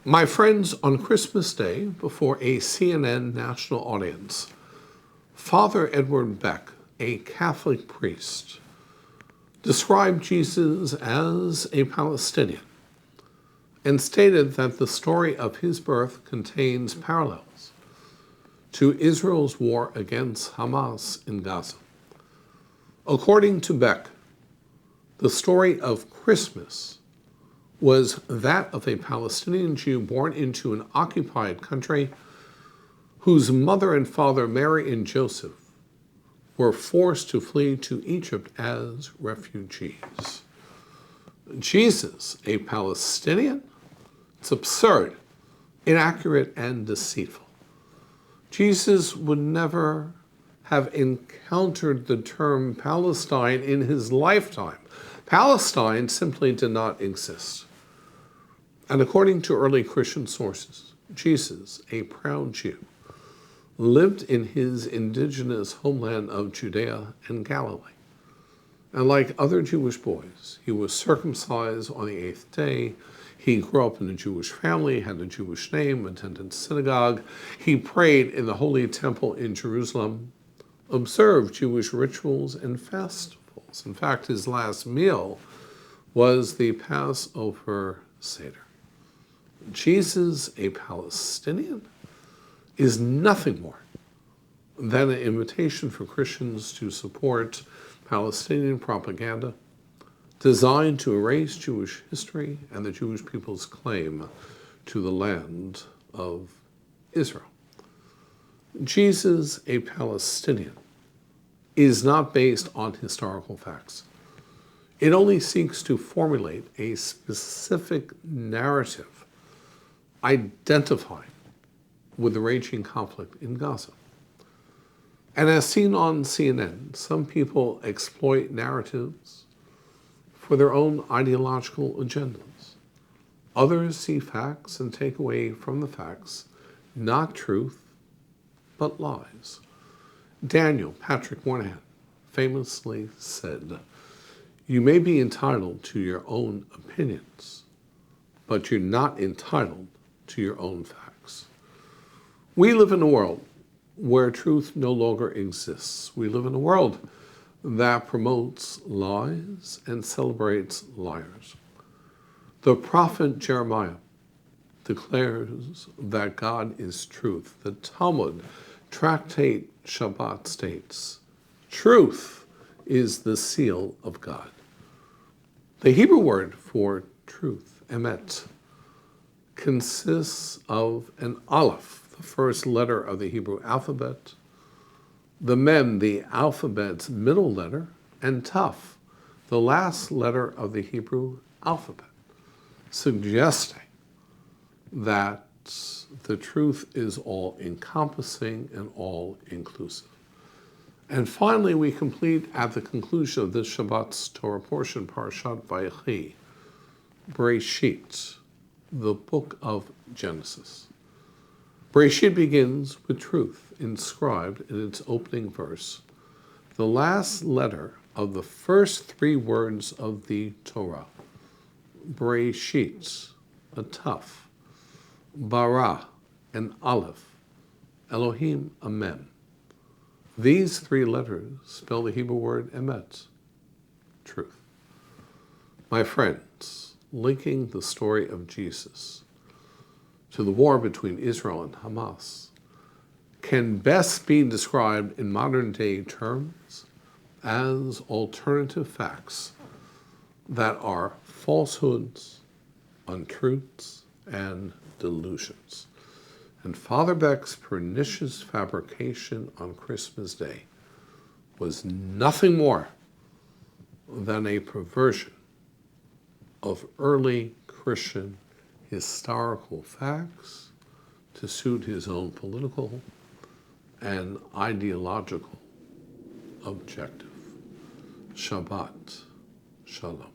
My friends, on Christmas Day, before a CNN national audience, Father Edward Beck, a Catholic priest, described Jesus as a Palestinian and stated that the story of his birth contains parallels to Israel's war against Hamas in Gaza. According to Beck, the story of Christmas was that of a Palestinian Jew born into an occupied country whose mother and father, Mary and Joseph, were forced to flee to Egypt as refugees. Jesus, a Palestinian? It's absurd, inaccurate, and deceitful. Jesus would never have encountered the term Palestine in his lifetime. Palestine simply did not exist. And according to early Christian sources, Jesus, a proud Jew, lived in his indigenous homeland of Judea and Galilee. And like other Jewish boys, he was circumcised on the 8th day. He grew up in a Jewish family, had a Jewish name, attended synagogue. He prayed in the Holy Temple in Jerusalem, observed Jewish rituals and festivals. In fact, his last meal was the Passover Seder. Jesus, a Palestinian, is nothing more than an invitation for Christians to support Palestinian propaganda designed to erase Jewish history and the Jewish people's claim to the land of Israel. Jesus, a Palestinian, is not based on historical facts. It only seeks to formulate a specific narrative identifying with the raging conflict in Gaza. And as seen on CNN, some people exploit narratives for their own ideological agendas. Others see facts and take away from the facts not truth, but lies. Daniel Patrick Moynihan famously said, "You may be entitled to your own opinions, but you're not entitled to your own facts." We live in a world where truth no longer exists. We live in a world that promotes lies and celebrates liars. The prophet Jeremiah declares that God is truth. The Talmud, Tractate Shabbat, states, truth is the seal of God. The Hebrew word for truth, emet, consists of an aleph, the first letter of the Hebrew alphabet, the mem, the alphabet's middle letter, and taf, the last letter of the Hebrew alphabet, suggesting that the truth is all-encompassing and all-inclusive. And finally, we complete at the conclusion of this Shabbat's Torah portion, Parashat Vayechi, Bereshit, the book of Genesis. Bereshit begins with truth inscribed in its opening verse, the last letter of the first three words of the Torah. Bereshit, a taf, bara, an aleph, Elohim, a mem. These three letters spell the Hebrew word emet, truth. My friends, linking the story of Jesus to the war between Israel and Hamas can best be described in modern-day terms as alternative facts that are falsehoods, untruths, and delusions. And Father Beck's pernicious fabrication on Christmas Day was nothing more than a perversion of early Christian historical facts to suit his own political and ideological objective. Shabbat Shalom.